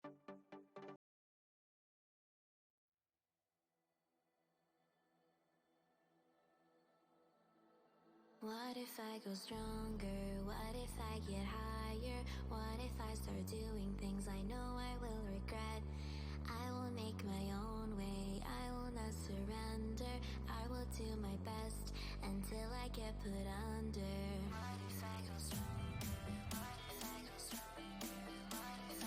What if I go stronger? What if I get higher? What if I start doing things I know I will regret? I will make my own way, I will not surrender. I will do my best until I get put under. What if I go stronger? What if I go stronger? What if I...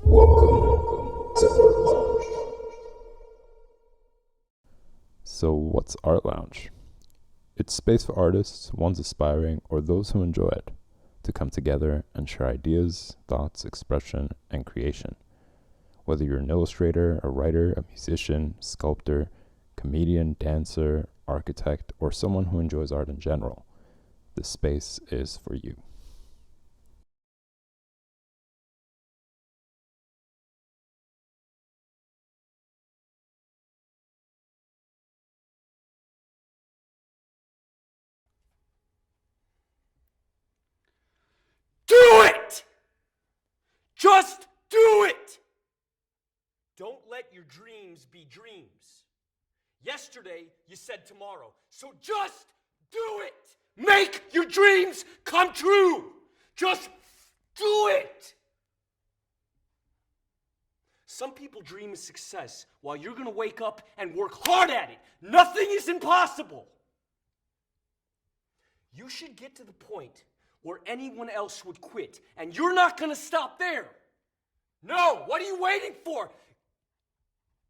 Welcome to Art Lounge. So, what's Art Lounge? It's space for artists, ones aspiring, or those who enjoy it, to come together and share ideas, thoughts, expression, and creation. Whether you're an illustrator, a writer, a musician, sculptor, comedian, dancer, architect, or someone who enjoys art in general, this space is for you. Do it! Just do it! Don't let your dreams be dreams. Yesterday, you said tomorrow, so just do it! Make your dreams come true! Just do it! Some people dream of success while you're gonna wake up and work hard at it. Nothing is impossible. You should get to the point where anyone else would quit, and you're not gonna stop there. No, what are you waiting for?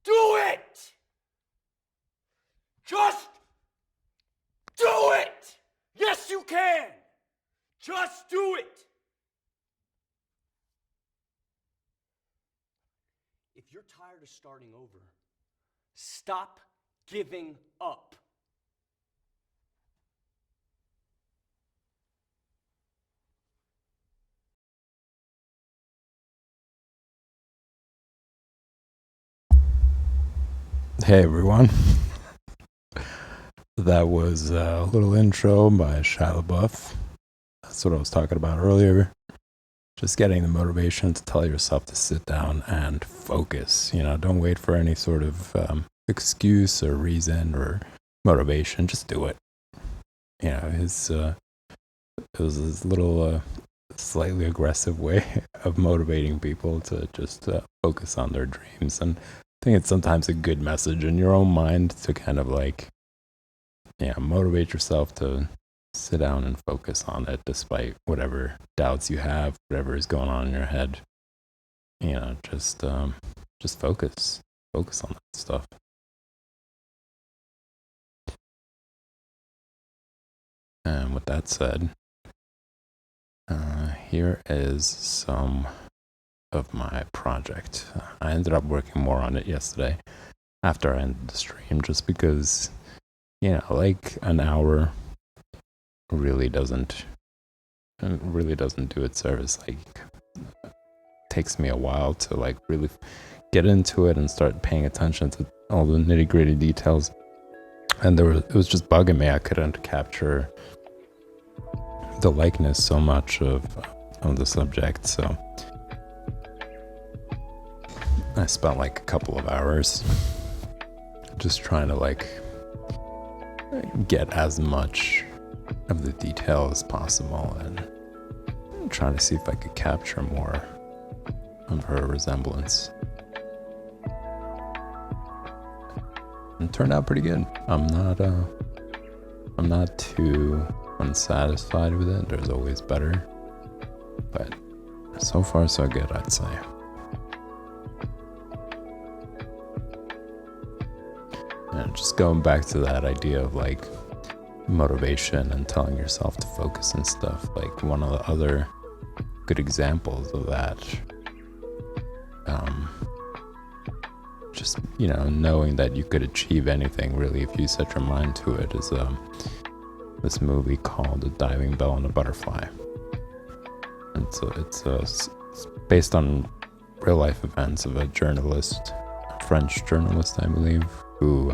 Do it! Just do it! Yes, you can! Just do it! If you're tired of starting over, stop giving up. Hey everyone. That was a little intro by Shia LaBeouf. That's what I was talking about earlier. Just getting the motivation to tell yourself to sit down and focus. Don't wait for any sort of excuse or reason or motivation. Just do it. It was this little slightly aggressive way of motivating people to just focus on their dreams. And I think it's sometimes a good message in your own mind to kind of like, motivate yourself to sit down and focus on it despite whatever doubts you have, whatever is going on in your head. Just focus on that stuff. And with that said, here is some of my project. I ended up working more on it yesterday after I ended the stream, just because, like an hour really doesn't do it service. Like, it takes me a while to like really get into it and start paying attention to all the nitty-gritty details. And it was just bugging me. I couldn't capture the likeness so much of the subject, so I spent like a couple of hours just trying to like get as much of the detail as possible and trying to see if I could capture more of her resemblance. And it turned out pretty good. I'm not too unsatisfied with it. There's always better, but so far so good, I'd say. And just going back to that idea of like motivation and telling yourself to focus and stuff, like one of the other good examples of that, just knowing that you could achieve anything really if you set your mind to it, is this movie called The Diving Bell and the Butterfly. And so it's based on real life events of a journalist, a French journalist, I believe, who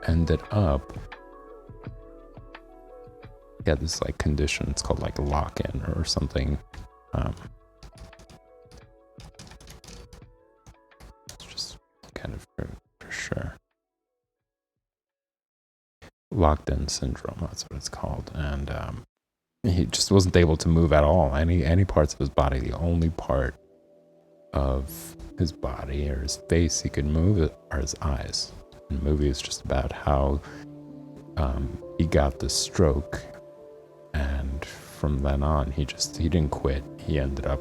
ended up get this like condition. It's called like lock-in or something. It's just kind of for sure. Locked-in syndrome, that's what it's called. And he just wasn't able to move at all. Any parts of his body. The only part of his body or his face he could move are his eyes. And the movie is just about how he got this stroke, and from then on he didn't quit. He ended up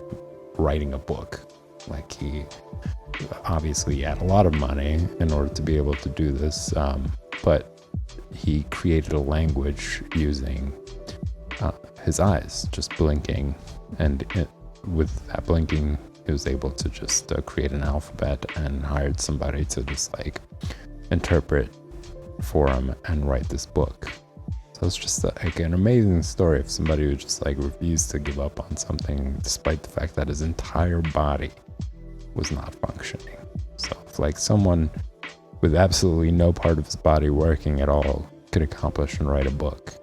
writing a book. Like, he obviously had a lot of money in order to be able to do this, but he created a language using his eyes just blinking, and with that blinking he was able to just create an alphabet, and hired somebody to just like interpret for him and write this book. So it's just like an amazing story of somebody who just like refused to give up on something despite the fact that his entire body was not functioning. So if like someone with absolutely no part of his body working at all could accomplish and write a book,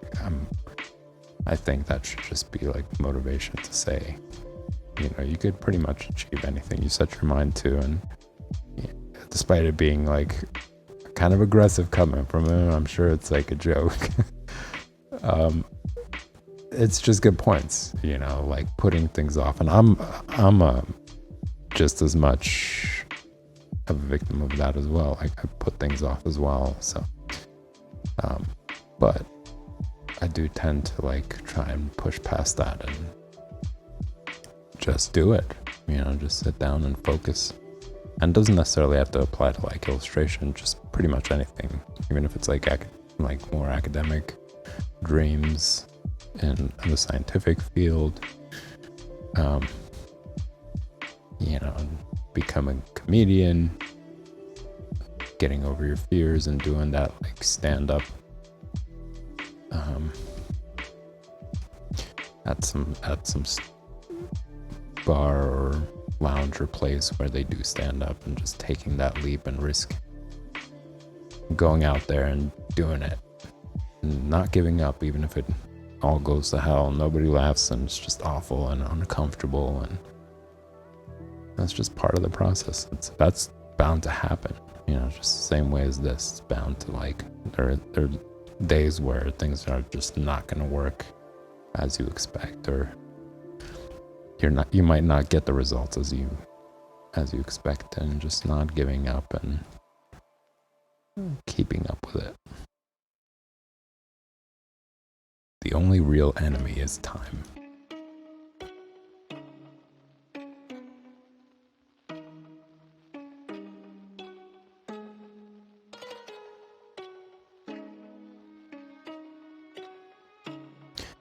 I think that should just be like motivation to say, you could pretty much achieve anything you set your mind to. And despite it being like kind of aggressive coming from him, I'm sure it's like a joke. It's just good points, like putting things off. And I'm just as much of a victim of that as well. Like, I put things off as well. So, but I do tend to like try and push past that and just do it. Just sit down and focus. And it doesn't necessarily have to apply to like illustration, just pretty much anything. Even if it's like more academic dreams in the scientific field, becoming a comedian, getting over your fears and doing that like stand up at some bar or lounge or place where they do stand up, and just taking that leap and risk going out there and doing it and not giving up, even if it all goes to hell, nobody laughs, and it's just awful and uncomfortable, and that's just part of the process. That's bound to happen, just the same way as this. It's bound to like, there days where things are just not going to work as you expect, or you might not get the results as you expect, and just not giving up and keeping up with it. The only real enemy is time.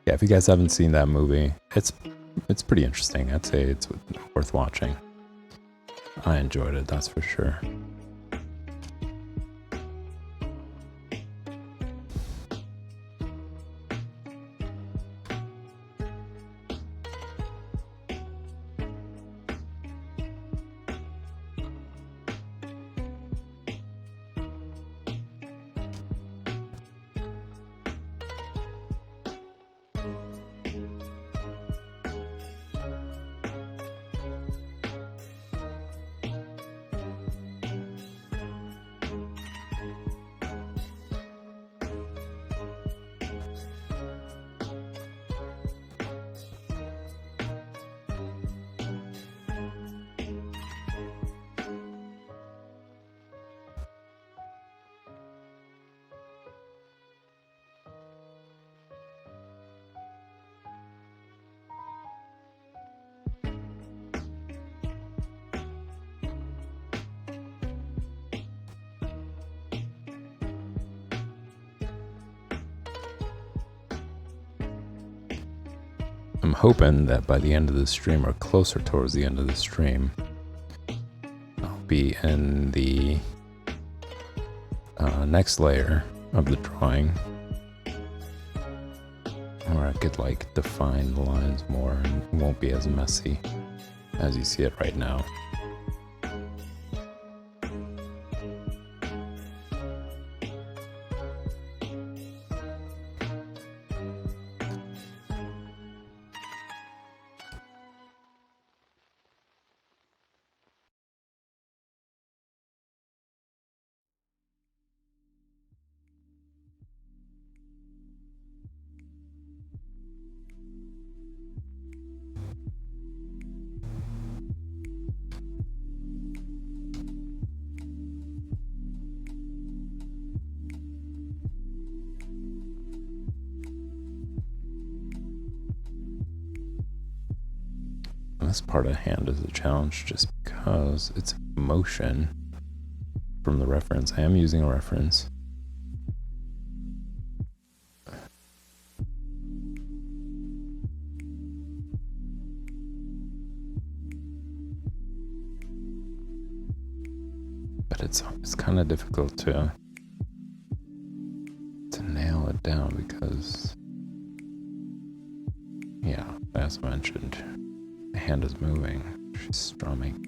Yeah, if you guys haven't seen that movie, it's pretty interesting. I'd say it's worth watching. I enjoyed it, that's for sure. I'm hoping that by the end of the stream, or closer towards the end of the stream, I'll be in the next layer of the drawing, where I could like define the lines more and it won't be as messy as you see it right now. This part of the hand is a challenge just because it's motion from the reference. I am using a reference. But it's kind of difficult to nail it down because, yeah, as mentioned, the hand is moving. She's strumming.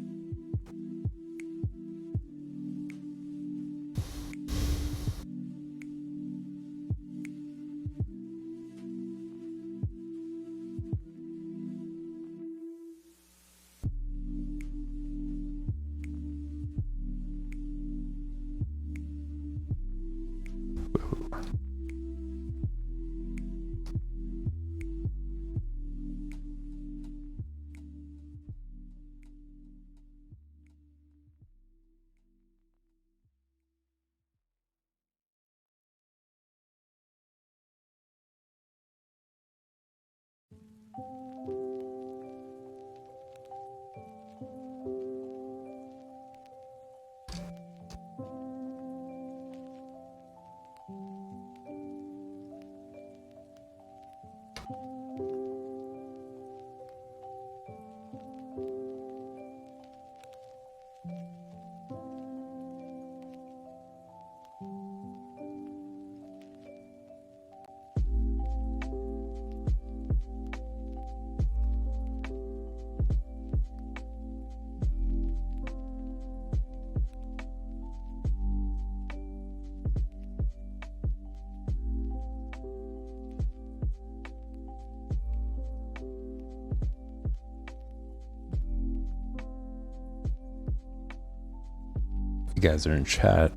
You guys are in chat.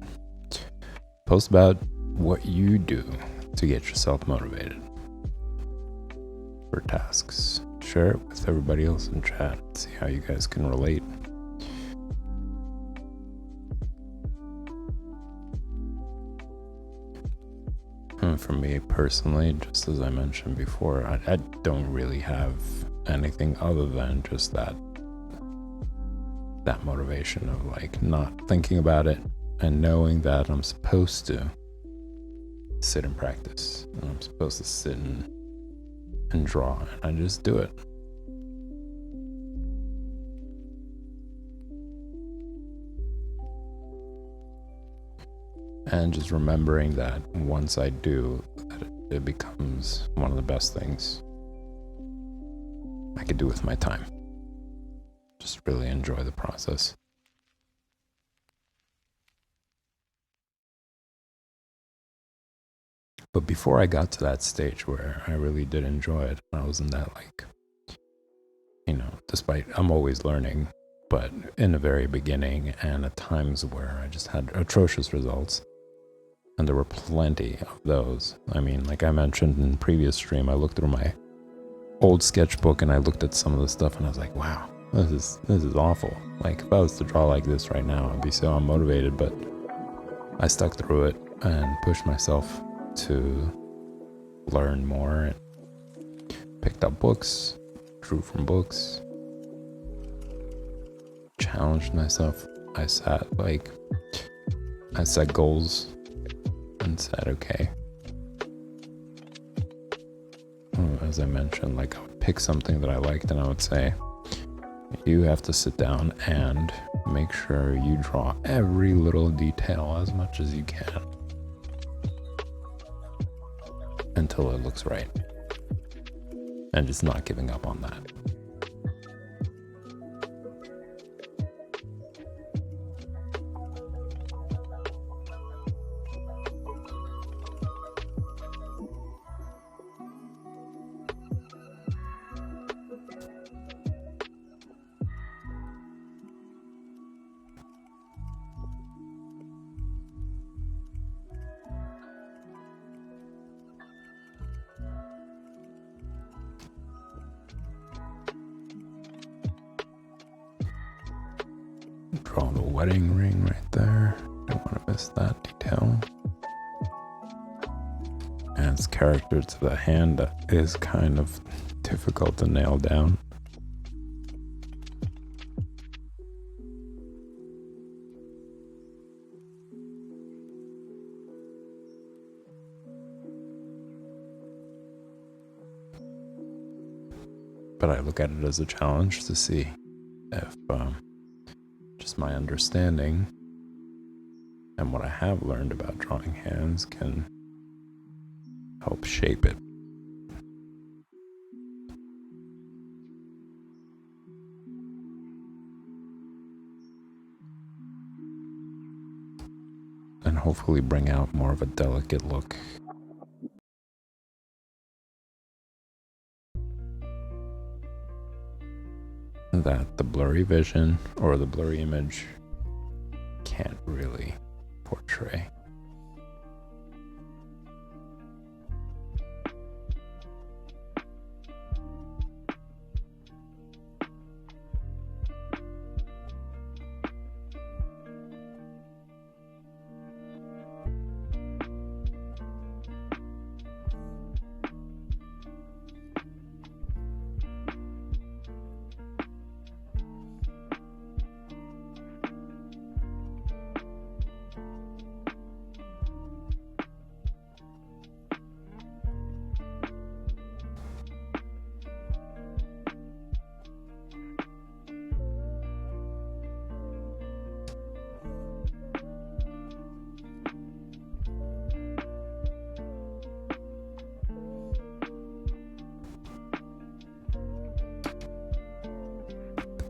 Post about what you do to get yourself motivated for tasks. Share it with everybody else in chat. See how you guys can relate. And for me personally, just as I mentioned before, I don't really have anything other than just that motivation of like not thinking about it and knowing that I'm supposed to sit and practice, and I'm supposed to sit and draw, and I just do it. And just remembering that once I do, that it becomes one of the best things I could do with my time. Just really enjoy the process. But before I got to that stage where I really did enjoy it, I was in that, like, despite I'm always learning, but in the very beginning and at times where I just had atrocious results, and there were plenty of those. I mean, like I mentioned in previous stream, I looked through my old sketchbook and I looked at some of the stuff and I was like, wow, this is awful. Like if I was to draw like this right now, I'd be so unmotivated, but I stuck through it and pushed myself to learn more and picked up books, drew from books, challenged myself. I set goals and said, okay, as I mentioned, like I would pick something that I liked and I would say, you have to sit down and make sure you draw every little detail as much as you can until it looks right, and just not giving up on that. Draw the wedding ring right there. Don't want to miss that detail. Adds character to the hand that is kind of difficult to nail down. But I look at it as a challenge to see if just my understanding and what I have learned about drawing hands can help shape it. And hopefully bring out more of a delicate look. That the blurry vision or the blurry image can't really portray.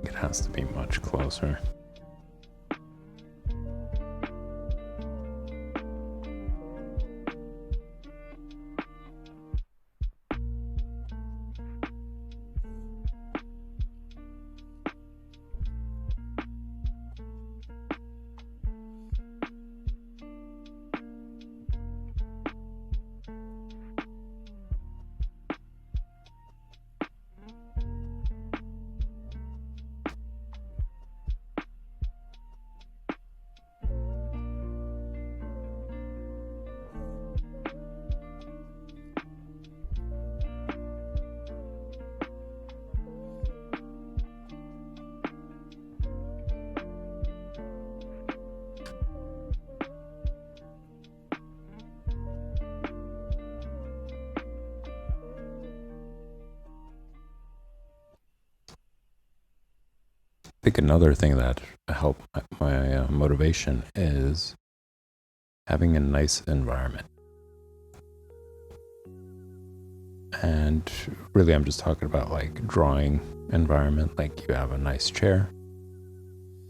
It has to be much closer. think another thing that helped my motivation is having a nice environment. And really, I'm just talking about like drawing environment, like you have a nice chair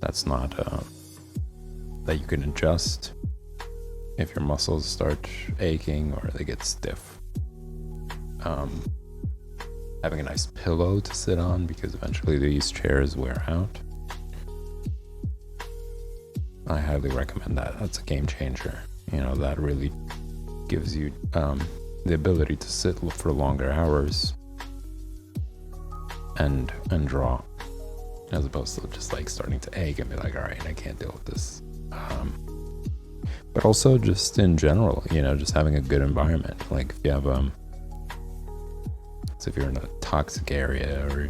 that's not that you can adjust if your muscles start aching or they get stiff. Having a nice pillow to sit on, because eventually these chairs wear out. I highly recommend that. That's a game changer. That really gives you the ability to sit for longer hours and draw, as opposed to just like starting to ache and be like, all right, I can't deal with this. But also just in general, just having a good environment. Like if you have so if you're in a toxic area, or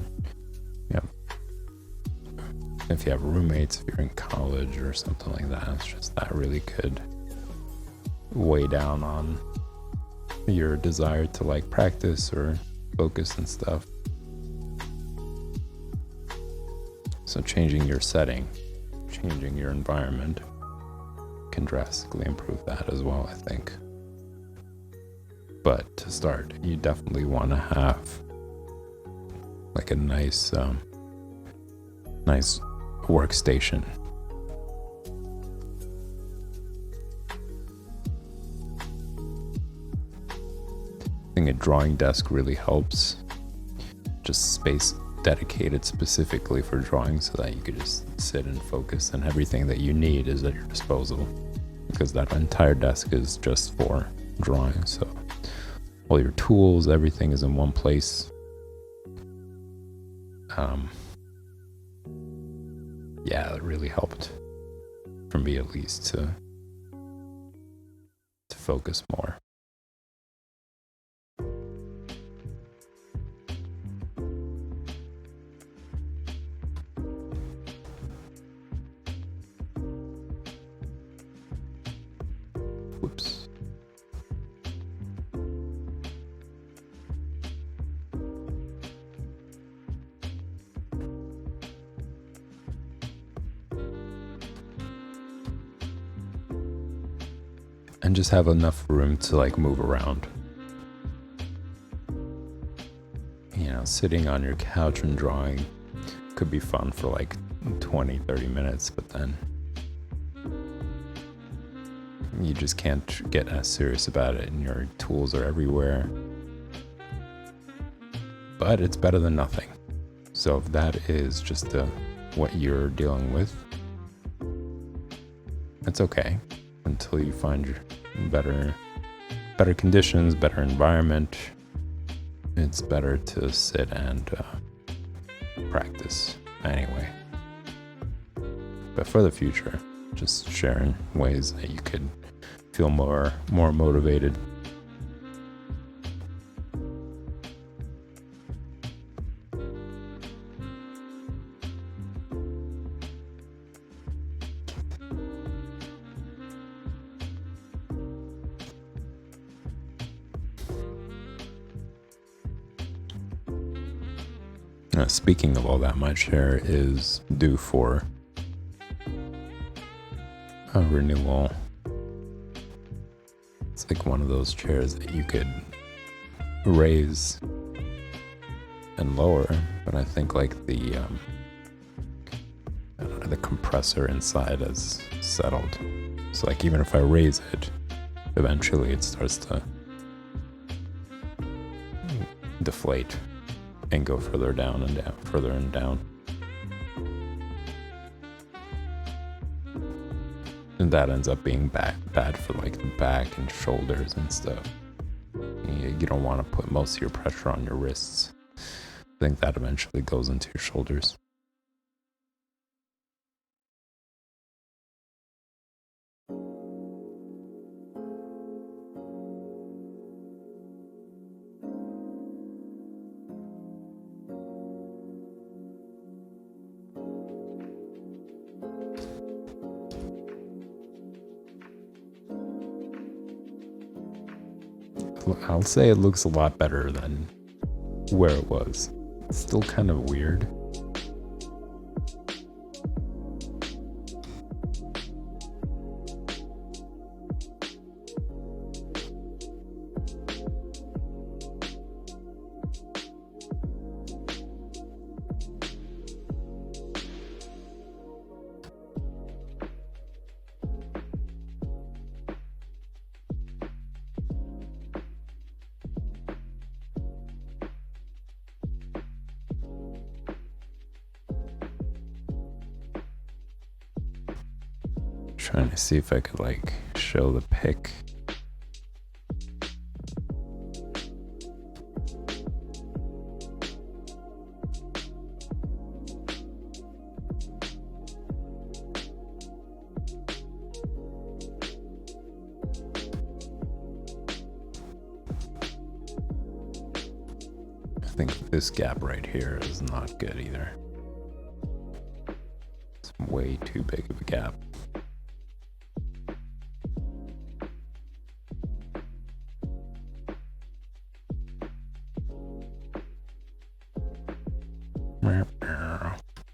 if you have roommates, if you're in college or something like that, it's just that really could weigh down on your desire to like practice or focus and stuff. So changing your setting, changing your environment can drastically improve that as well, I think. But to start, you definitely want to have like a nice workstation. I think a drawing desk really helps. Just space dedicated specifically for drawing, so that you could just sit and focus, and everything that you need is at your disposal, because that entire desk is just for drawing. So all your tools, everything is in one place. Yeah, it really helped for me, at least, to focus more. Whoops. And just have enough room to like move around. Sitting on your couch and drawing could be fun for like 20-30 minutes, but then you just can't get as serious about it, and your tools are everywhere. But it's better than nothing. So if that is just what you're dealing with, it's okay until you find your better conditions, better environment. It's better to sit and practice anyway. But for the future, just sharing ways that you could feel more motivated. Speaking of all that, my chair is due for a renewal. It's like one of those chairs that you could raise and lower, but I think like the compressor inside has settled. So like even if I raise it, eventually it starts to deflate and go further down and down, further and down. And that ends up being bad for like the back and shoulders and stuff. You don't want to put most of your pressure on your wrists. I think that eventually goes into your shoulders. I'll say it looks a lot better than where it was. It's still kind of weird. Trying to see if I could like show the pic. I think this gap right here is not good either. It's way too big of a gap.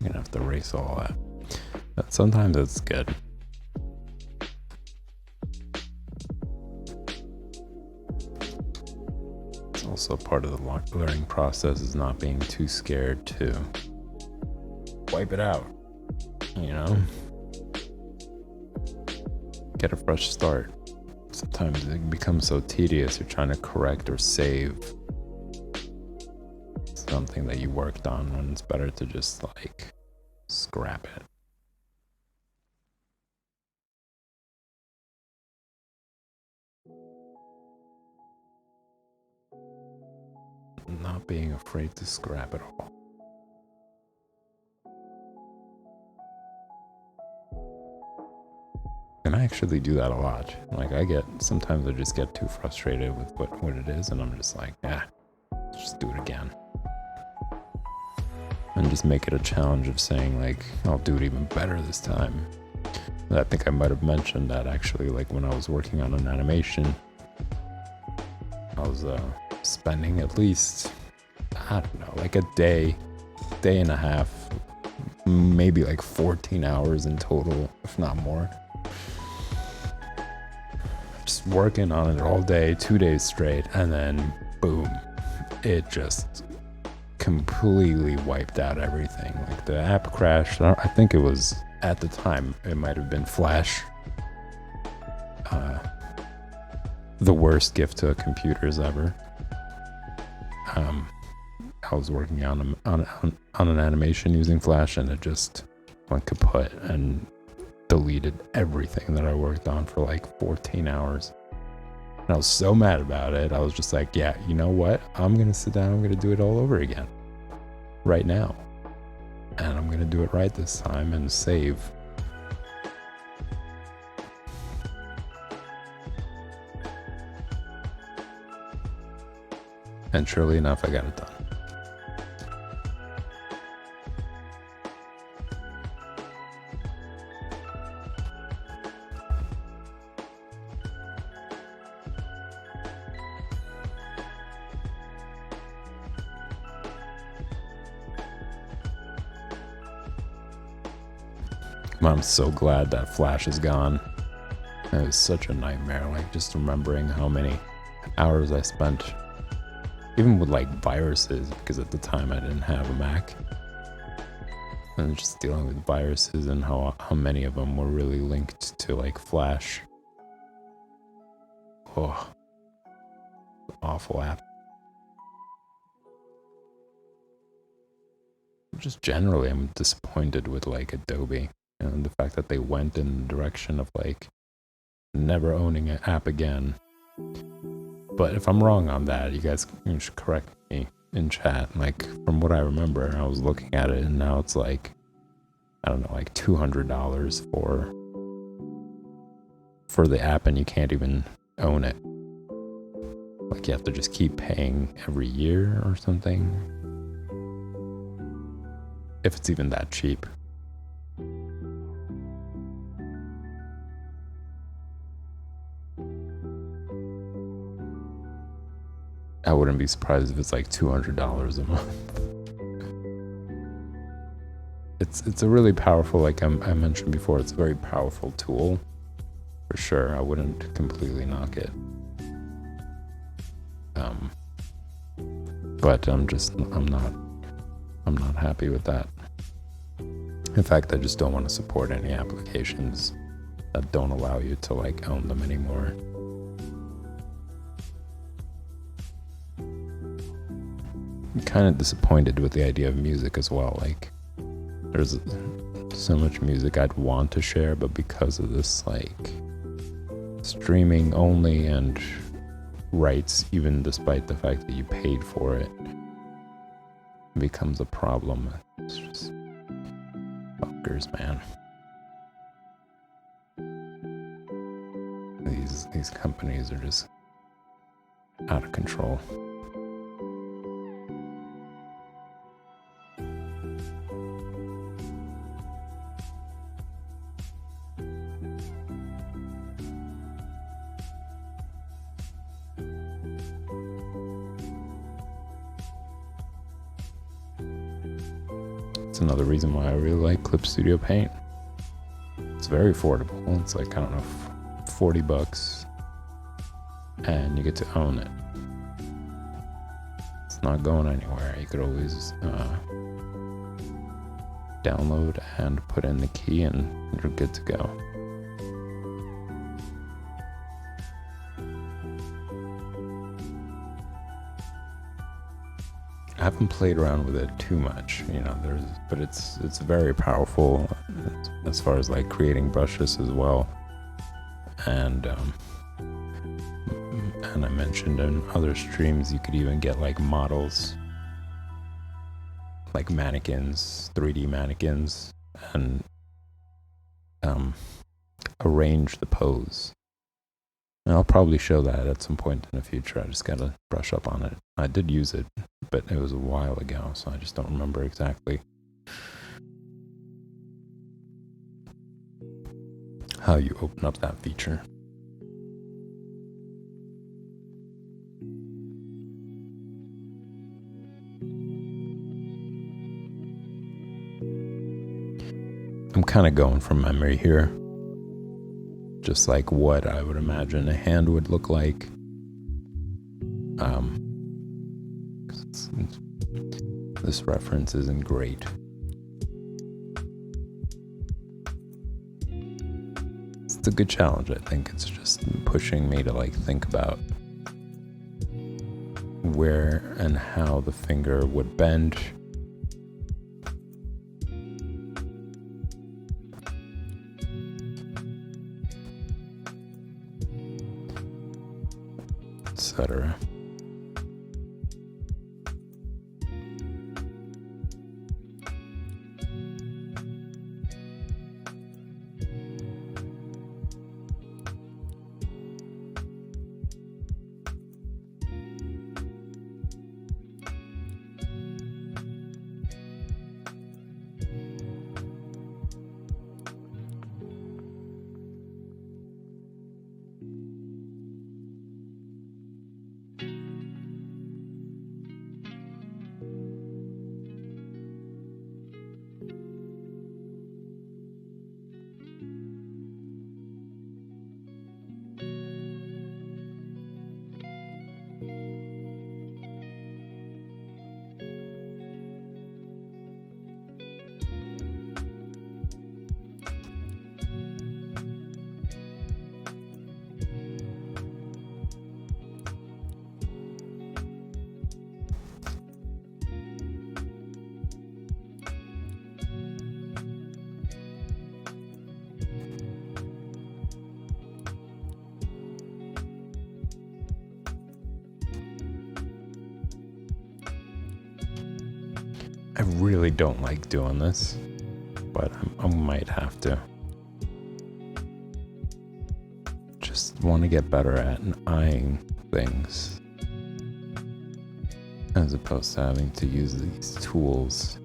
I'm gonna have to erase all that. But sometimes it's good. It's also part of the learning process is not being too scared to wipe it out, you know? Get a fresh start. Sometimes it becomes so tedious, you're trying to correct or save something that you worked on, when it's better to just like scrap it. Not being afraid to scrap it all. And I actually do that a lot. Like sometimes I just get too frustrated with what it is, and I'm just like, just do it again. And just make it a challenge of saying like, I'll do it even better this time. I think I might have mentioned that actually, like when I was working on an animation, I was spending at least, I don't know, like a day and a half, maybe like 14 hours in total, if not more. Just working on it all day, 2 days straight, and then boom, it just completely wiped out everything. Like the app crashed. I think it was, at the time, it might have been Flash. The worst gift to computers ever. I was working on an animation using Flash, and it just went kaput and deleted everything that I worked on for like 14 hours. And I was so mad about it. I was just like, yeah, you know what? I'm going to sit down. I'm going to do it all over again right now. And I'm going to do it right this time and save. And surely enough, I got it done. I'm so glad that Flash is gone. It was such a nightmare, like just remembering how many hours I spent, even with like viruses, because at the time I didn't have a Mac, and just dealing with viruses and how many of them were really linked to like Flash. Oh, awful app. Just generally, I'm disappointed with like Adobe. And the fact that they went in the direction of like never owning an app again. But if I'm wrong on that, you guys should correct me in chat. Like from what I remember, I was looking at it and now it's like, I don't know, like $200 for the app, and you can't even own it. Like you have to just keep paying every year or something. If it's even that cheap. I wouldn't be surprised if it's like $200 a month. It's a really powerful, like I mentioned before, it's a very powerful tool for sure. I wouldn't completely knock it. But I'm not happy with that. In fact, I just don't want to support any applications that don't allow you to like own them anymore. I'm kind of disappointed with the idea of music as well. Like, there's so much music I'd want to share, but because of this like streaming only and rights, even despite the fact that you paid for it, becomes a problem. It's just fuckers, man. These companies are just out of control. It's another reason why I really like Clip Studio Paint. It's very affordable. It's like, I don't know, $40, and you get to own it. It's not going anywhere. You could always download and put in the key, and you're good to go. I haven't played around with it too much, but it's very powerful as far as like creating brushes as well. And I mentioned in other streams, you could even get like models, like mannequins, 3D mannequins, and arrange the pose. And I'll probably show that at some point in the future. I just gotta brush up on it. I did use it, but it was a while ago, so I just don't remember exactly how you open up that feature. I'm kind of going from memory here. Just like what I would imagine a hand would look like. This reference isn't great. It's a good challenge. I think it's just pushing me to like think about where and how the finger would bend. Etc. I really don't like doing this, but I might have to. Just want to get better at eyeing things, as opposed to having to use these tools.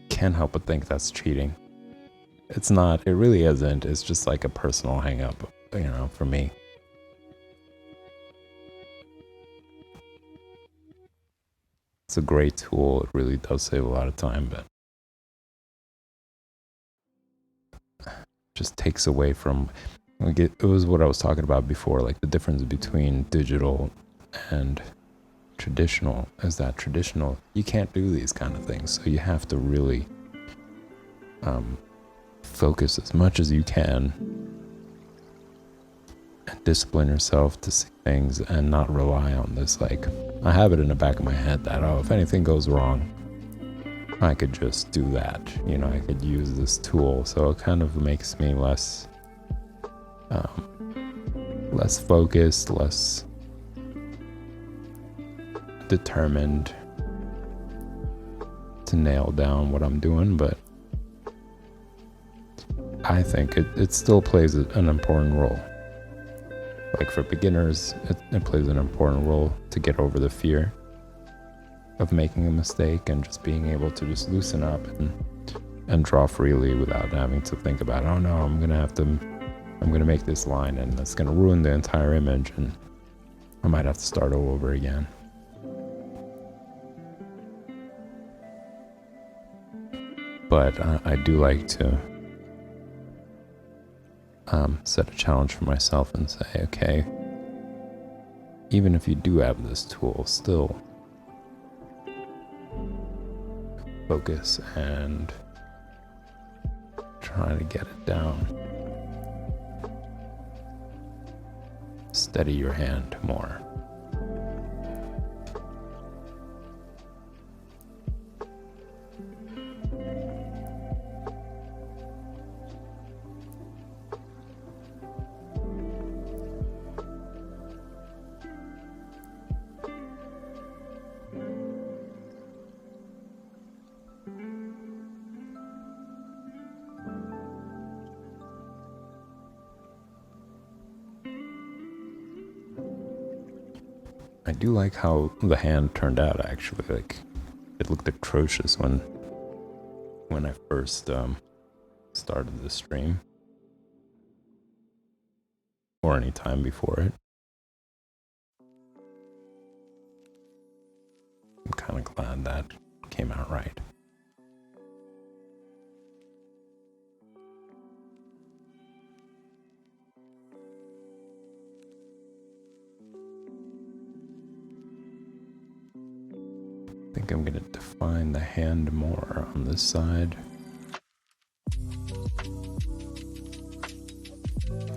Can't help but think that's cheating. It's not, it really isn't. It's just like a personal hang up, for me. It's a great tool. It really does save a lot of time, but just takes away from, it was what I was talking about before, like the difference between digital and traditional is that traditional, you can't do these kind of things. So you have to really focus as much as you can and discipline yourself to see things and not rely on this. Like, I have it in the back of my head that, oh, if anything goes wrong, I could just do that. You know, I could use this tool. So it kind of makes me less focused, less determined to nail down what I'm doing. But I think it still plays an important role. Like for beginners, it plays an important role to get over the fear of making a mistake and just being able to just loosen up and draw freely without having to think about, oh no, I'm gonna make this line and it's gonna ruin the entire image and I might have to start all over again. But I do like to set a challenge for myself and say, okay, even if you do have this tool, still focus and try to get it down. Steady your hand more. I do like how the hand turned out, actually. Like, it looked atrocious when I first started the stream, or any time before it. I'm kind of glad that came out right. I think I'm going to define the hand more on this side.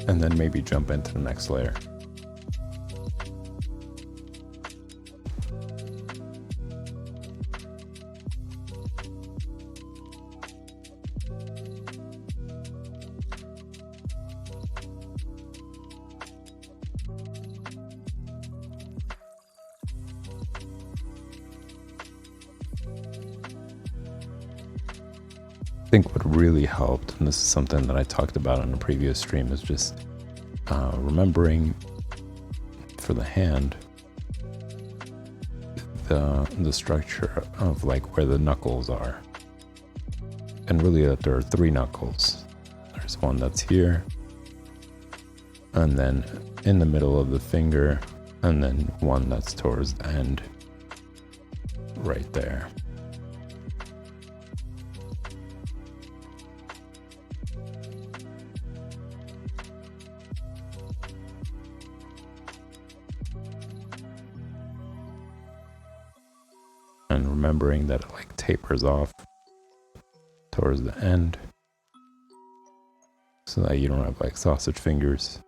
And then maybe jump into the next layer. I think what really helped, and this is something that I talked about on a previous stream, is just remembering for the hand the structure of like where the knuckles are, and really that there are three knuckles. There's one that's here, and then in the middle of the finger, and then one that's towards the end right there. And remembering that it like tapers off towards the end so that you don't have like sausage fingers.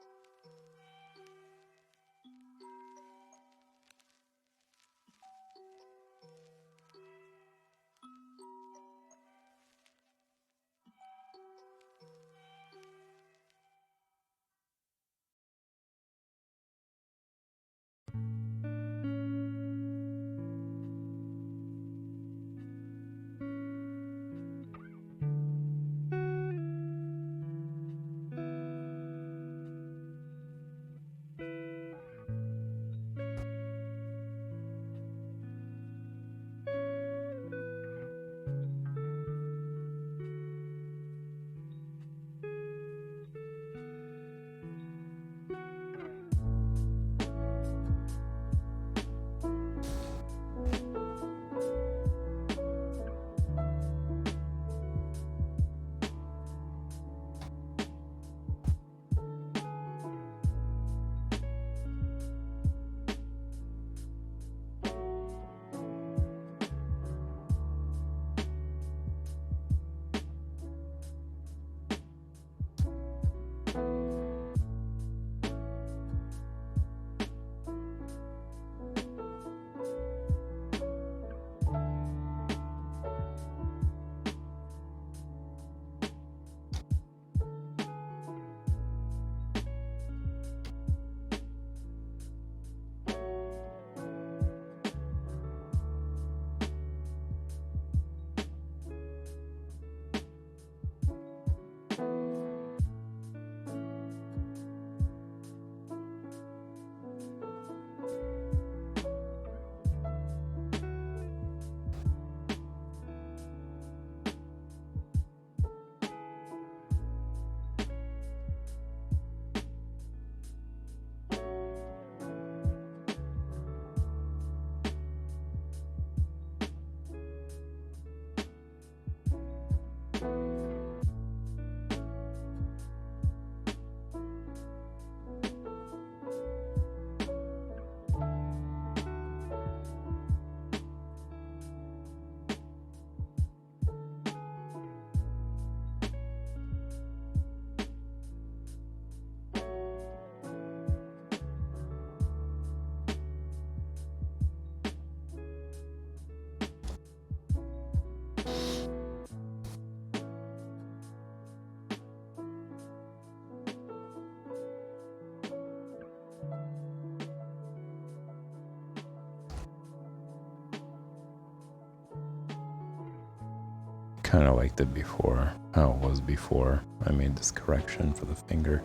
kind of liked it before, how it was before I made this correction for the finger.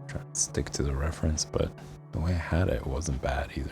Try to stick to the reference, but the way I had it wasn't bad either.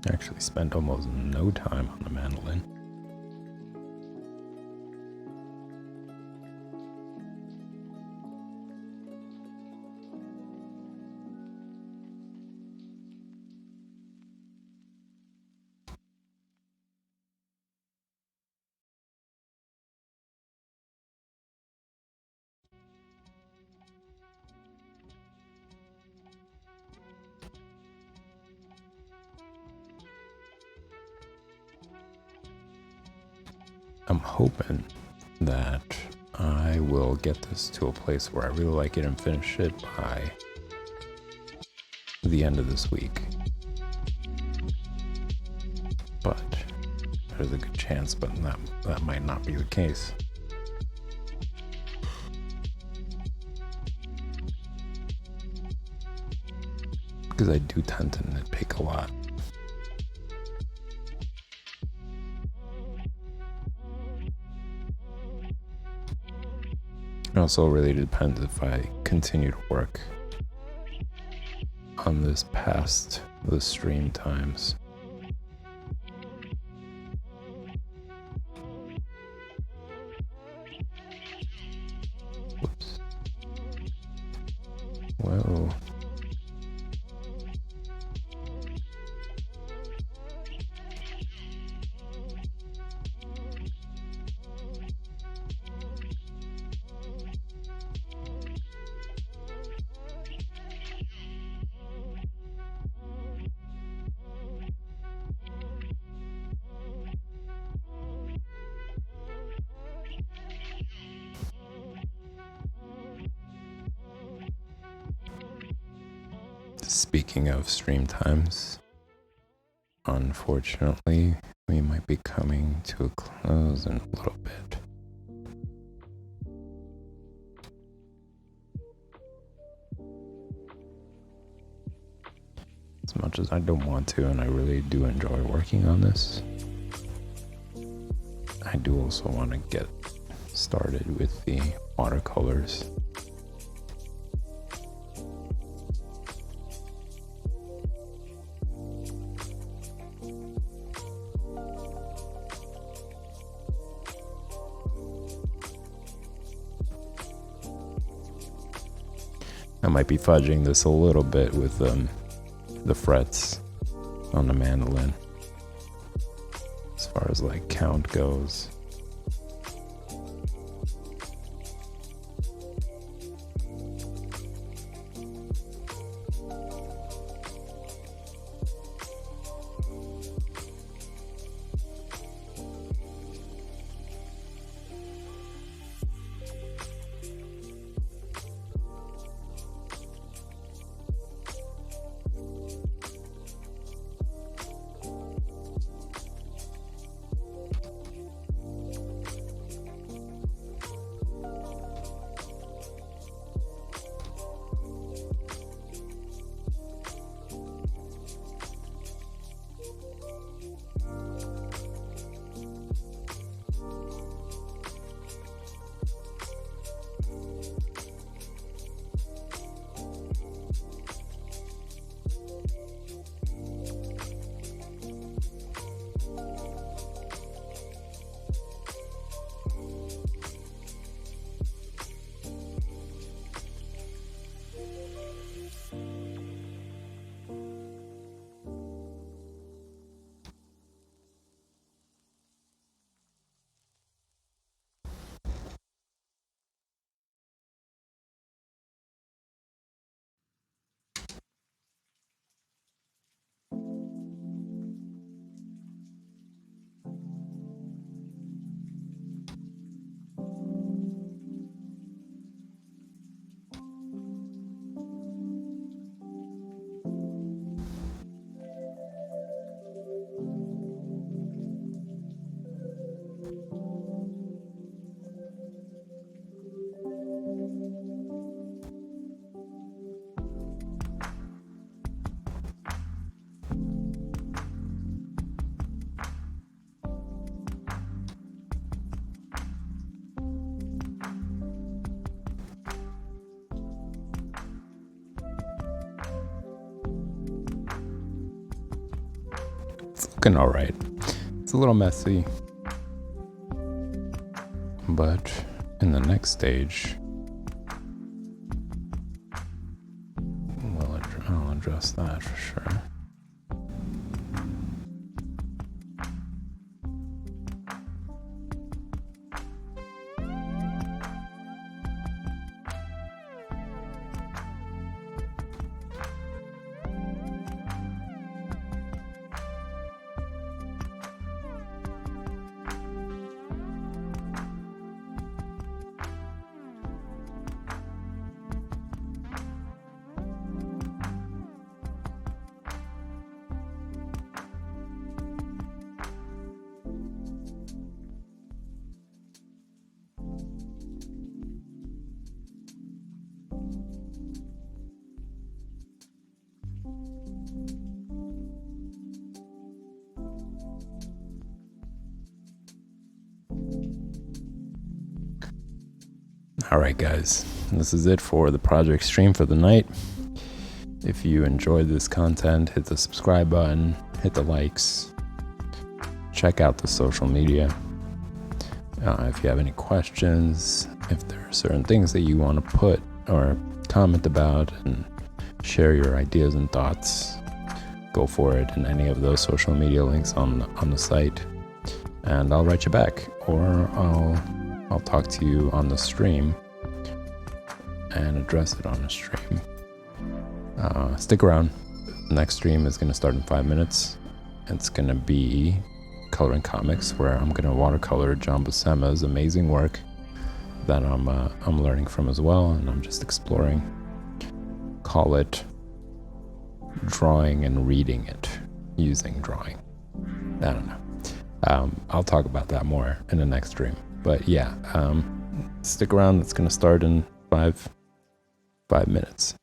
I actually spent almost no time on the mandolin. I'm hoping that I will get this to a place where I really like it and finish it by the end of this week. But there's a good chance, but that might not be the case. Because I do tend to nitpick a lot. It also really depends if I continue to work on this past the stream times. Whoops. Whoa. Speaking of stream times, unfortunately, we might be coming to a close in a little bit. As much as I don't want to, and I really do enjoy working on this, I do also want to get started with the watercolors. I might be fudging this a little bit with the frets on the mandolin as far as like count goes. Looking all right. It's a little messy, but in the next stage, I'll address that for sure. Alright guys, this is it for the project stream for the night. If you enjoyed this content, hit the subscribe button, hit the likes, check out the social media. If you have any questions, if there are certain things that you want to put or comment about and share your ideas and thoughts, go for it in any of those social media links on the site, and I'll write you back, or I'll talk to you on the stream and address it on the stream. Stick around. The next stream is going to start in 5 minutes. It's going to be coloring comics, where I'm going to watercolor John Buscema's amazing work that I'm learning from as well, and I'm just exploring. Call it drawing and reading it using drawing. I don't know. I'll talk about that more in the next stream. But yeah, stick around. It's going to start in 5 minutes.